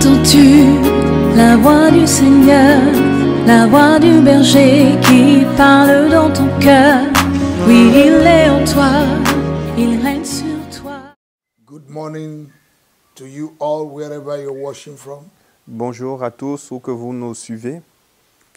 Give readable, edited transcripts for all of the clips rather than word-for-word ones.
Entends-tu la voix du Seigneur, la voix du berger qui parle dans ton cœur? Oui, il est en toi, il règne sur toi. Good morning to you all, wherever you're watching from. Bonjour à tous, où que vous nous suivez.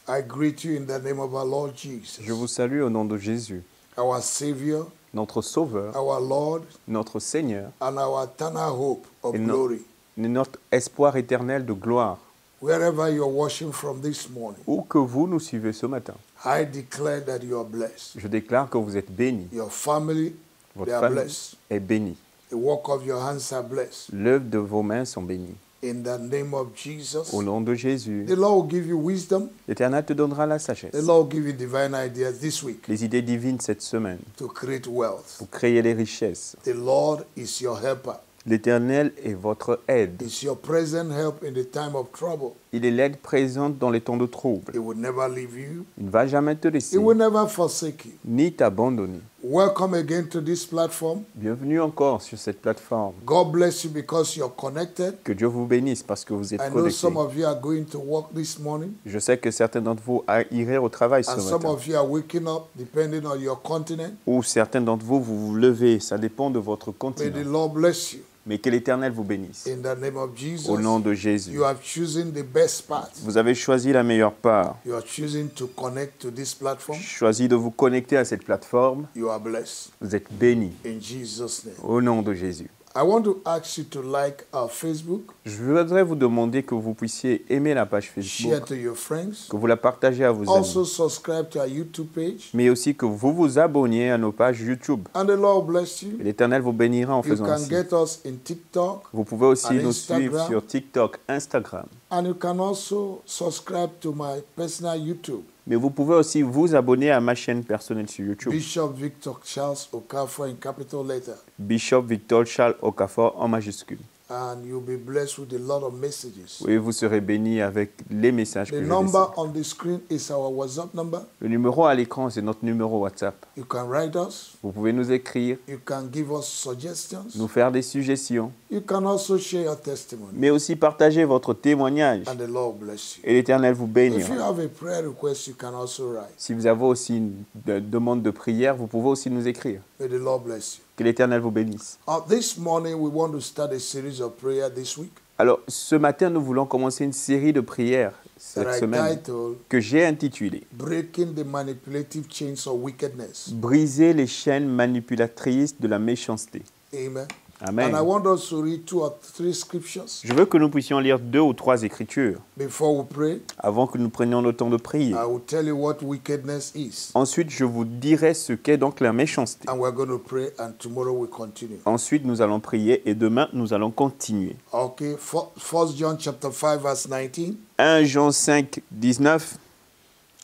I greet you in the name of our Lord Jesus, Je vous salue au nom de Jésus, our Savior, notre Sauveur, our Lord, notre Seigneur and our eternal hope of et glory. notre espoir éternel de gloire. Wherever you're watching from this morning, Où que vous nous suivez ce matin, I declare that you are blessed. je déclare que vous êtes bénis. Your family, Votre they are famille blessed. est bénie. The work of your hands are blessed. L'œuvre de vos mains sont bénies. In the name of Jesus, Au nom de Jésus, the Lord will give you wisdom. l'Éternel te donnera la The sagesse, Lord will give you divine ideas this week les idées divines cette semaine, to create wealth. pour créer les richesses. The Lord is your helper. L'Éternel est votre aide. It's your present help in the time of trouble. Il est l'aide présente dans les temps de trouble. He will never leave you. Il ne va jamais te laisser, He will never forsake you. ni t'abandonner. Welcome again to this platform. Bienvenue encore sur cette plateforme. God bless you because you're connected. Que Dieu vous bénisse parce que vous êtes I know connectés. some of you are going to work this morning, Je sais que certains d'entre vous iraient au travail ce and some matin. of you are waking up depending on your continent. Ou certains d'entre vous, vous vous levez. Ça dépend de votre May the continent. Lord bless you. Mais que l'Éternel vous bénisse. In the name of Jesus, Au nom de Jésus. you have chosen the best path. Vous avez choisi la meilleure part. You are choosing to connect to this platform. Choisi de vous connecter à cette plateforme. You are blessed. Vous êtes bénis. In Jesus' name. Au nom de Jésus. I want to ask you to like our Facebook, Je voudrais vous demander que vous puissiez aimer la page share Facebook, to your friends, que vous la partagez à vos also amis, subscribe to our YouTube page, mais aussi que vous vous abonniez à nos pages YouTube. and the Lord bless you. Et l'Éternel vous bénira en You faisant can ainsi. get us in TikTok, Vous pouvez aussi and nous Instagram. suivre sur TikTok, Instagram. and you can also subscribe to my personal YouTube, Mais vous pouvez aussi vous abonner à ma chaîne personnelle sur YouTube. Bishop Victor Charles Okafor in capital letter, Bishop Victor Charles Okafor en majuscule. and you'll be blessed with a lot of messages. Et vous serez bénis avec les messages The que je number laisse. on the screen is our WhatsApp number. Le numéro à l'écran, c'est notre numéro WhatsApp. You can write us. Vous pouvez nous écrire, You can give us suggestions. nous faire des suggestions, You can also share your testimony. mais aussi partager votre témoignage. And the Lord bless you. Et l'Éternel vous If you bénira. have a prayer request, you can also write. Si vous avez aussi une demande de prière, vous pouvez aussi nous écrire. May the Lord bless you. Que l'Éternel vous bénisse. This morning, we want to start a series of prayer this week Alors, ce matin, nous voulons commencer une série de prières that cette I semaine titled que j'ai intitulée Breaking the Manipulative Chains of Wickedness. Briser les chaînes manipulatrices de la méchanceté. Amen. Amen. And I want us to read 2 or 3 scriptures Je veux que nous puissions lire 2 ou 3 écritures before we pray. avant que nous prenions le temps de prier. I will tell you what wickedness is. Ensuite, je vous dirai ce qu'est donc la méchanceté. And we're going to pray, and tomorrow we'll continue. Ensuite, nous allons prier et demain, nous allons continuer. Okay, 1 John chapter 5, verse 19. 1 Jean 5, 19.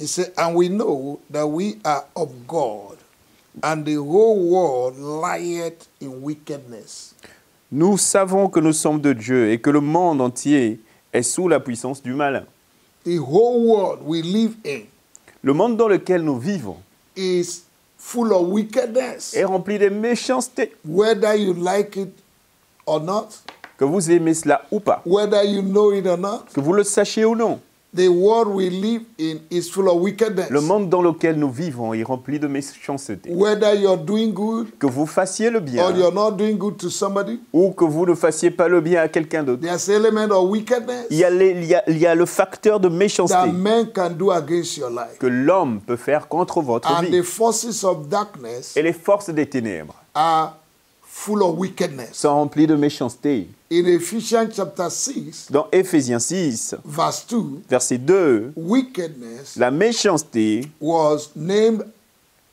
He said, and we know that we are of God, and the whole world lieth in wickedness. Nous savons que nous sommes de Dieu et que le monde entier est sous la puissance du malin. The whole world we live in Le monde dans lequel nous vivons is full of wickedness. est rempli de méchanceté. Whether you like it or not, Que vous aimez cela ou pas, whether you know it or not, que vous le sachiez ou non, the world we live in is full of wickedness. le monde dans lequel nous vivons est rempli de méchanceté. Whether you're doing good Que vous fassiez le bien or you're not doing good to somebody, ou que vous ne fassiez pas le bien à quelqu'un d'autre, there's element of wickedness il y a le facteur de that méchanceté man can do against your life. que l'homme peut faire contre votre And vie. the forces of darkness Et les forces des ténèbres are full of wickedness. sont remplies de méchanceté. In Ephesians chapter 6, Dans Éphésiens 6, verse 2, verset 2, wickedness la méchanceté was named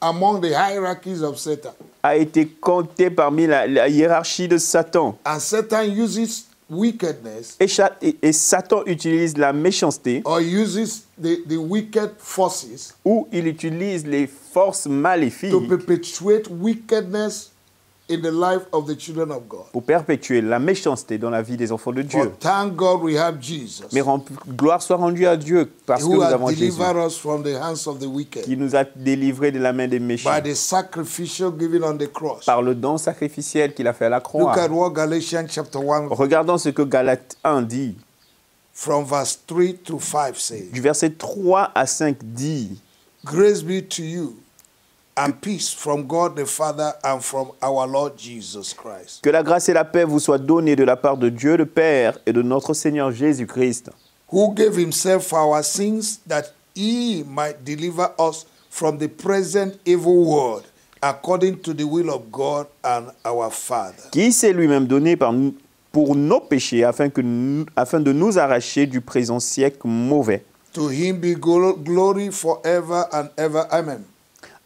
among the hierarchies of Satan. a été comptée parmi la hiérarchie de Satan. And Satan uses wickedness Et Satan utilise la méchanceté or uses the wicked forces ou il utilise les forces maléfiques to perpetuate wickedness in the life of the children of God. pour perpétuer la méchanceté dans la vie des enfants de Dieu. But thank God we have Jesus, Mais gloire soit rendue à Dieu parce que who nous has avons Jésus delivered us from the hands of the wicked qui nous a délivrés de la main des méchants by the sacrificial given on the cross. par le don sacrificiel qu'il a fait à la Look croix. at what Galatians chapter 1, Regardons ce que Galates 1 dit. from verse 3 to 5 says, du verset 3 à 5 dit, Grace be to you and peace from God the Father and from our Lord Jesus Christ, que la grâce et la paix vous soient données de la part de Dieu le Père et de notre Seigneur Jésus-Christ, who gave himself for our sins that he might deliver us from the present evil world, according to the will of God and our Father. qui s'est lui-même donné pour nos péchés afin de nous arracher du présent siècle mauvais. To him be glory forever and ever. Amen.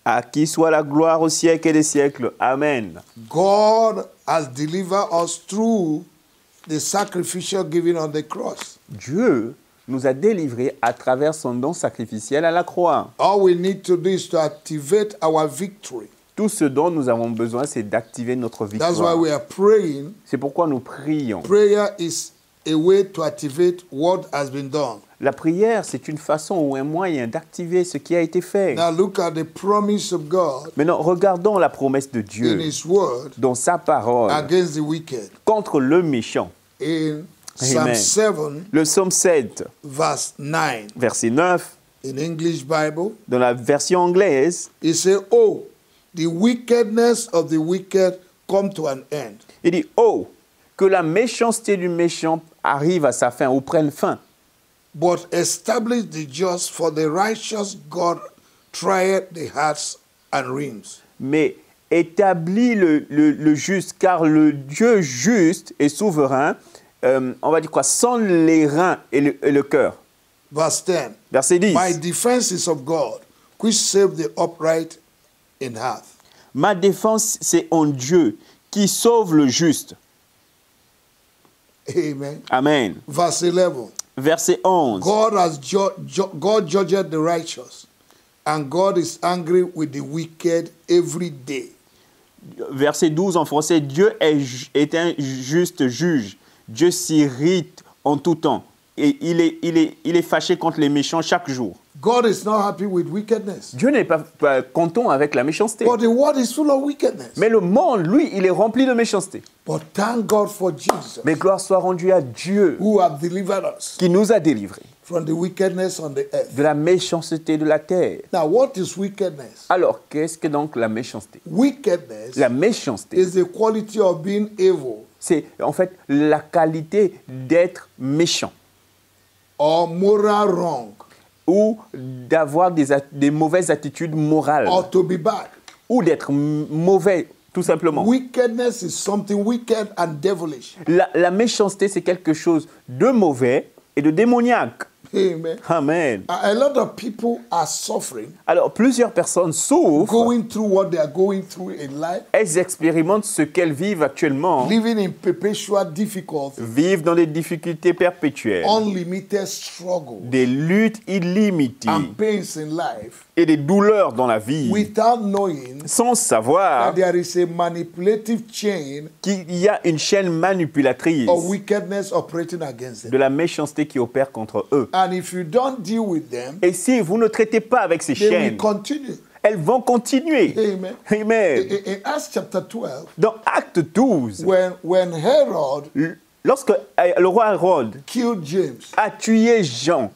À qui soit la gloire au siècle et des siècles. Amen. God has delivered us through the sacrificial giving on the cross. Dieu nous a délivrés à travers son don sacrificiel à la croix. All we need to do is to activate our victory. Tout ce dont nous avons besoin, c'est d'activer notre That's why victoire. we are praying. C'est pourquoi nous prions. Prayer is a way to activate what has been done. La prière, c'est une façon ou un moyen d'activer ce qui a été fait. Now look at the promise of God Maintenant, regardons la promesse de in Dieu his word dans sa parole against the wicked. contre le méchant. In Psalm Amen. 7, Le psaume 7, verse 9, verset 9, in English Bible, dans la version anglaise, it says, Oh, the wickedness of the wicked come to an end. il dit « Oh, que la méchanceté du méchant arrive à sa fin ou prenne fin. But establish the just, for the righteous God trieth the hearts and reins. Mais établit le juste, car le Dieu juste et souverain, on va dire quoi, sonde les reins et le cœur. » Verse 10, Verset 10. My defense is of God, which save the upright in heart. Ma défense, c'est en Dieu qui sauve le juste. Amen. Amen. Verse 11, Verset 11. God has God judged the righteous, and God is angry with the wicked every day. Verset 12 en français. Dieu est un juste juge. Dieu s'irrite en tout temps. Et il est fâché contre les méchants chaque jour. God is not happy with wickedness. Dieu n'est pas content avec la méchanceté. But the world is full of wickedness. Mais le monde, lui, il est rempli de méchanceté. But thank God for Jesus, Mais gloire soit rendue à Dieu who have delivered us qui nous a délivrés from the wickedness on the earth. de la méchanceté de la terre. Now, what is wickedness? Alors, qu'est-ce que donc la méchanceté? Wickedness La méchanceté, is the quality of being evil c'est en fait la qualité d'être méchant or moral wrong ou d'avoir des mauvaises attitudes morales or to be bad. ou d'être mauvais, tout simplement. Wickedness is something wicked and devilish. La méchanceté, c'est quelque chose de mauvais et de démoniaque. Amen. Amen. A lot of people are suffering, Alors, plusieurs personnes souffrent, going through what they are going through in life, elles expérimentent ce qu'elles vivent actuellement, living in perpetual difficulty, vivent dans des difficultés perpétuelles, unlimited struggle, des luttes illimitées and pains in life, et des douleurs dans la vie, without knowing sans savoir that there is a manipulative chain qu'il y a une chaîne manipulatrice of wickedness operating against them. de la méchanceté qui opère contre eux. And if you don't deal with them, Et si vous ne traitez pas avec ces they will chaînes, continue. elles vont continuer. Amen. Amen. In Acts chapter 12, Dans Acte 12, when Herod lorsque le roi Hérode killed James, a tué Jean,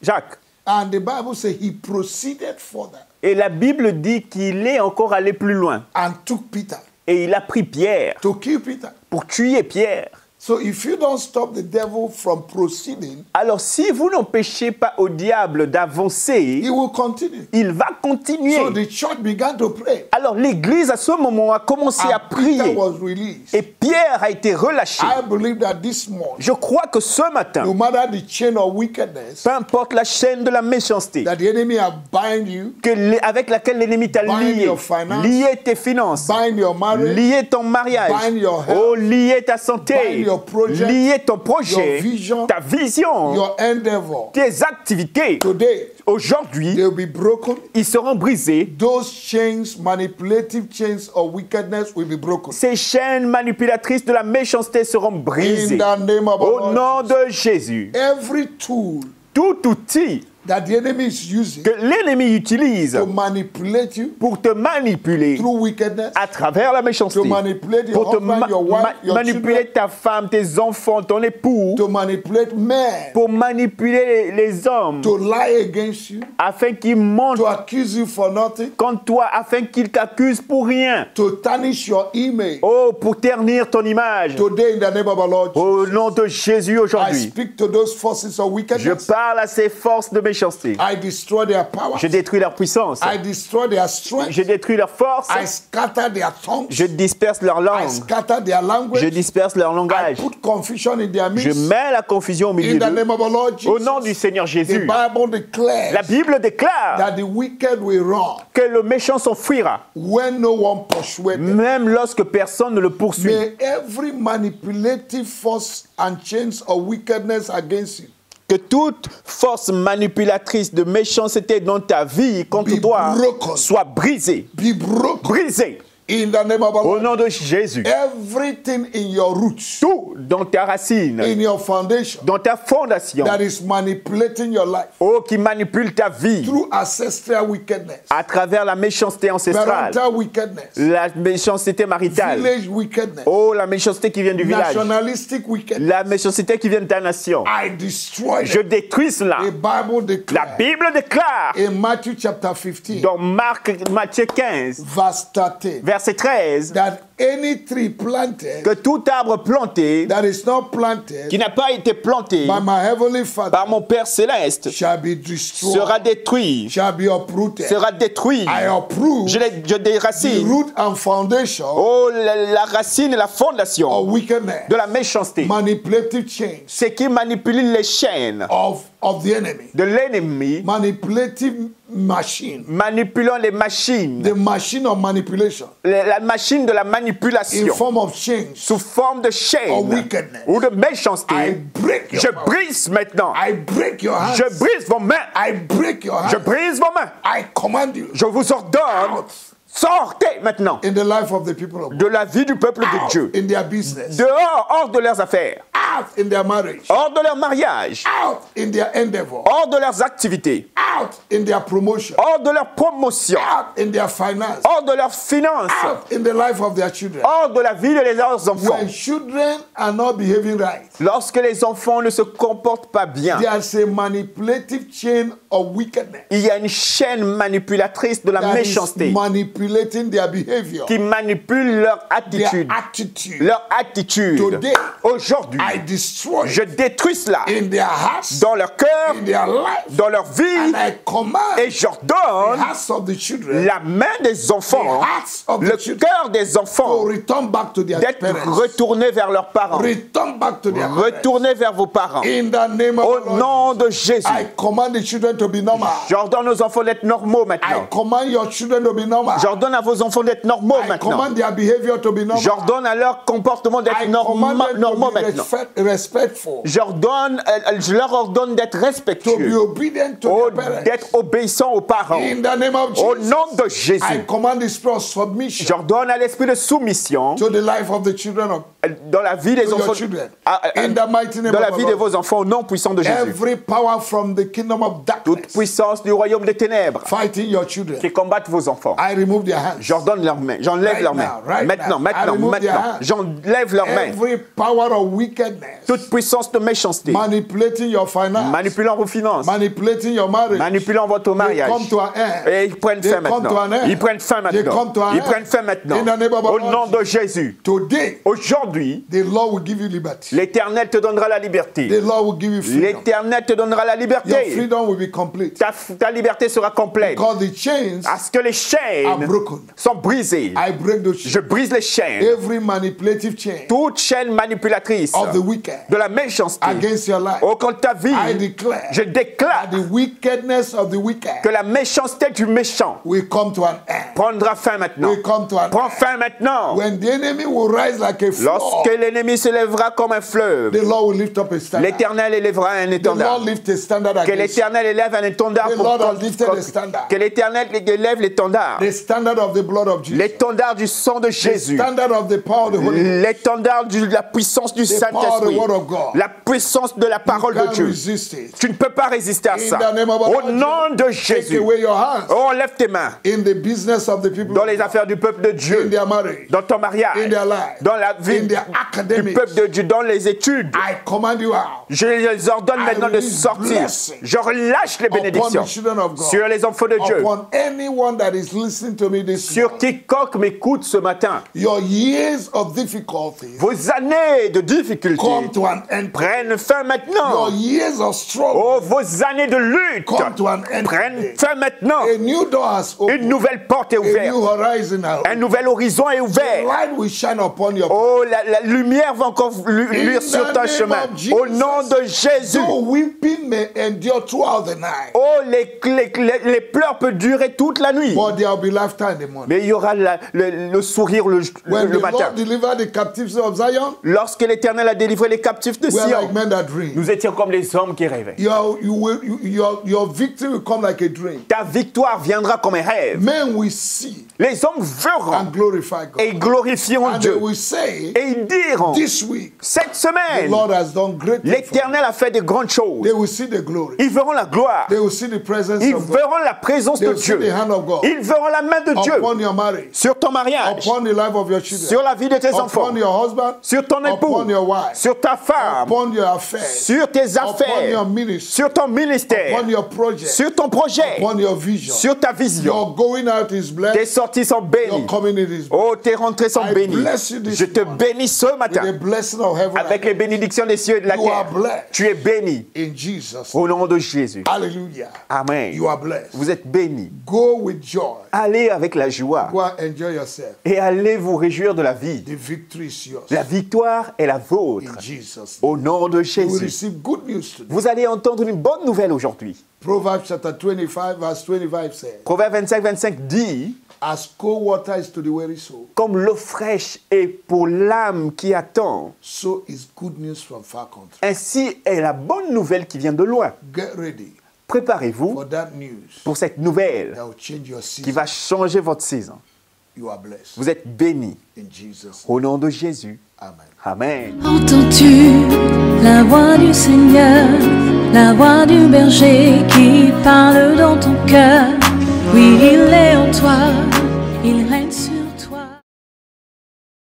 Jacques, and the Bible says he proceeded further et la Bible dit qu'il est encore allé plus loin. and took Peter Et il a pris Pierre to kill Peter. pour tuer Pierre. So if you don't stop the devil from proceeding, Alors si vous n'empêchez pas au diable d'avancer, he will continue. il va continuer. So the church began to pray. Alors l'Église à ce moment a commencé à And Peter prier. was released. Et Pierre a été relâché. I believe that this morning, Je crois que ce no matin, matter the chain of wickedness peu importe la chaîne de la méchanceté that the enemy have bind you, avec laquelle l'ennemi t'a Bind lié, your finance, lié tes finances, bind your marriage, lié ton mariage, bind your health, oh, lié ta santé, bind your project, lié ton projet, your vision, ta vision, your endeavor, tes activités. today Aujourd'hui, they will be broken. ils seront brisés. Those chains, manipulative chains of wickedness will be broken. Ces chaînes manipulatrices de la méchanceté seront brisées. In the name of our Au Lord nom Jesus. de Jésus. Every tool Tout outil that the enemy is using que l'ennemi utilise to manipulate you pour te manipuler through wickedness, à travers la to méchanceté, manipulate your pour te husband, your wife, your manipuler children, ta femme, tes enfants, ton époux, to manipulate men, pour manipuler les hommes, to lie against you, afin qu'ils mentent to accuse you for nothing, contre toi, afin qu'ils t'accusent pour rien. to tarnish your image. Oh, pour ternir ton image. Today, in the name of our Lord, Au nom de Jésus I aujourd'hui, speak to those forces of je wickedness. parle à ces forces de méchanceté. I destroy their power. Je détruis leur puissance. I destroy their strength. Je détruis leur force. I scatter their tongues. Je disperse leur I langue. scatter their Je language. disperse leur I langage. put confusion in their Je midst. mets la confusion au milieu In the d'eux. name of our Lord Au nom du Jesus, Seigneur the Jésus, Bible declares la Bible déclare that the wicked will run que le méchant s'enfuira, when no one pursues them. même lorsque personne ne le poursuit. May every manipulative force and chains of wickedness against you Que toute force manipulatrice de méchanceté dans ta vie contre Be toi broken. soit brisée. be broken Brisée. in the name of our Au Lord. nom de Jésus. Everything in your roots, Tout dans ta racine, in your foundation, dans ta fondation, that is manipulating your life oh, qui manipule ta vie through ancestral wickedness, à travers la méchanceté ancestrale, parental wickedness, la méchanceté maritale, village wickedness, oh, la méchanceté qui vient du village, nationalistic wickedness. la méchanceté qui vient de ta nation. I destroy Je them. détruis cela. The Bible La declares Bible déclare in Matthew chapter 15, dans Matthieu 15, verse 13, verset 13, that any tree planted que tout arbre planté that is not planted qui n'a pas été planté by my heavenly Father par mon Père céleste shall be destroyed, sera détruit, shall be uprooted. sera détruit. I uproot Je the déracine, root and foundation oh, la racine et la of fondation wickedness, de la méchanceté. manipulative chains C'est qui manipule les chaînes of the enemy, de l'ennemi, manipulative machine, manipulant les machines, the machine of manipulation la machine de la in manipulation form of chains. sous forme de Of chaînes wickedness. ou de I méchanceté. break your Je power. brise maintenant. I break your hands. Je brise vos mains. I break your Je hands. brise vos mains. I command you Je vous ordonne, out sortez maintenant in the life of the people of God, de la vie du peuple de out Dieu. in their business, Dehors, hors de leurs affaires, out in their marriage, hors de leur mariage, out in their endeavor, hors de leurs activités, out in their promotion, hors de leur promotion, out in their finance, hors de leurs finances, out in the life of their children. hors de la vie de leurs enfants. When children are not behaving right, Lorsque les enfants ne se comportent pas bien, there's a manipulative chain of wickedness il y a une chaîne manipulatrice de la that is méchanceté manipulating their behavior, qui manipule leur their attitude. attitude. Leur attitude. Today, Aujourd'hui, I destroy je détruis cela in their hearts, dans leur cœur, in their life, dans leur vie, and I command et the j'ordonne hearts of the children, la main des the enfants, hearts of le the children, cœur des to enfants, return back to their d'être parents. retournés vers leurs parents. Return back to their parents. Retournez vers vos parents. In the name of Au the Lord, nom de Jésus, I command the children to be normal. j'ordonne aux enfants d'être normaux I maintenant. command your children to be normal. J'ordonne à vos enfants d'être normaux I maintenant. command their behavior to be normal. J'ordonne à leur comportement d'être I command them normaux to be maintenant. respectful, Je leur ordonne d'être to be respectueux, obedient to oh, their parents. d'être obéissants aux parents. In the name of Au Jesus, nom de I Jésus, command the spirit of submission j'ordonne à l'esprit de soumission to the life of the children of dans la vie des to your enfants, children. à- In the mighty name dans la of vie the de Lord. vos enfants au nom puissant de Jésus. Every power from the kingdom of Toute darkness puissance du royaume des ténèbres fighting your children, qui combattent vos enfants. I remove their hands. J'ordonne leurs mains, j'enlève Right leurs now, mains. right Maintenant, now. I maintenant, remove their maintenant. hands. J'enlève leurs mains. Every power of wickedness Toute puissance de méchanceté, manipulating your finance, manipulant vos finances, manipulating your marriage, manipulant votre they mariage. come to an end. Et ils prennent They fin come to an maintenant. end. Ils prennent fin They come maintenant. to an Ils end. prennent fin maintenant. In the name of our Au Lord nom de Jésus. Today, Aujourd'hui, the Lord will give you liberty. l'Éternel te donnera la liberté. The Lord will give you freedom. L'Éternel te donnera la Your liberté. freedom will be complete. Ta liberté sera complète. Because the chains Parce que les are chaînes broken. sont brisées. I break those Je chains. brise les chaînes. Every manipulative chain Toute chaîne manipulatrice of the wicked de la méchanceté against your life, au contre ta vie, I declare je déclare that the wickedness of the que wicked la méchanceté du méchant will come to an end. prendra fin maintenant. Will come to an Prends end. fin maintenant. When the enemy will rise like a flood, Lorsque l'ennemi se lèvera comme un fleuve, the Lord will lift up a standard. l'Éternel élèvera un The étendard. Lord lift a standard Que against you. l'Éternel élève un étendard The pour Lord has lifted contre- a standard. que l'Éternel élève l'étendard. The standard standard of the blood of Jesus. L'étendard du sang de The Jésus. standard of the power of the Holy Ghost. L'étendard de la puissance du The power of the Saint-Esprit. word of God. La puissance de la parole You de can't Dieu. resist it. Tu ne peux pas résister à In ça. the name of our Au Lord nom de Take Jésus. away your hands Oh, lève tes mains in the business of the people. dans les affaires du peuple de In Dieu, their marriage. dans ton mariage, In their life. dans la vie In their du academics. peuple de Dieu, dans les études. I command you out. Je les ordonne I maintenant de release sortir. blessing Je relâche les upon bénédictions the children of God. sur les enfants de Dieu, Upon anyone that is listening to me this sur morning. quiconque m'écoute ce matin. Your years of difficulties Vos années de difficultés come to an end. prennent fin maintenant. Your years of struggle Oh, vos années de lutte come to an end. prennent fin maintenant. A new door has Une opened. nouvelle porte est A ouverte. new horizon has Un opened. nouvel horizon est ouvert. Light will shine upon your Oh, la lumière va encore luire In sur the ton name chemin. of Jesus. Au nom de Jésus. So weeping may endure throughout the night, Oh, les pleurs peuvent durer toute la nuit. but there will be laughter in the morning. Mais il y aura le sourire le When the matin. Lord delivered the captives of Zion, Lorsque l'Éternel a délivré les captifs de we are Sion, like men that dream. nous étions comme les hommes qui rêvaient. Your victory will come like a dream. Ta victoire viendra comme un rêve. Men will see Les hommes verront and glorify God. et glorifieront And they Dieu. will say, Et ils diront, this week, cette the semaine, Lord has done great things. for me." l'Éternel a fait de grandes choses. They will see the glory. Ils verront la gloire. They will see the presence Ils of God. verront la présence They de will see Dieu. the hand of God Ils verront la main de Dieu upon your marriage, sur ton mariage, upon the life of your children, sur la vie de tes enfants, upon your husband, sur ton époux, upon your wife, sur ta femme, upon your affairs, sur tes upon your affaires, ministry, sur ton ministère, upon your project, sur ton projet, upon your vision. sur ta vision. Your going out is Tes blessed. sorties sont Your bénies. coming in is blessed. Oh, tes rentrées sont I bénies. bless you this Je te morning bénis ce with the matin blessing of heaven. avec les bénédictions des cieux et de la You are terre. blessed. Tu es béni In Jesus. au nom de Jésus. Hallelujah. Amen. You are blessed. Vous êtes bénis. Go with joy. Allez avec la joie Go and enjoy yourself. et allez vous réjouir de la vie. The victory is yours. La victoire est la vôtre. In Jesus. Au nom de You will Jésus. receive good news today. Vous allez entendre une bonne nouvelle aujourd'hui. Proverbs chapter 25 verse 25 says, Proverbe 25 dit, as cold water is to the weary soul, comme l'eau fraîche est pour l'âme qui attend, so is good news from far country. ainsi est la bonne nouvelle qui vient de loin. Get ready Préparez-vous for that news pour cette nouvelle that will change your qui season. va changer votre saison. You are blessed. Vous êtes bénis. In Jesus. Au nom de Jésus. Amen. Amen. Entends-tu la voix du Seigneur, la voix du berger qui parle dans ton cœur? Oui, il est en toi, il règne sur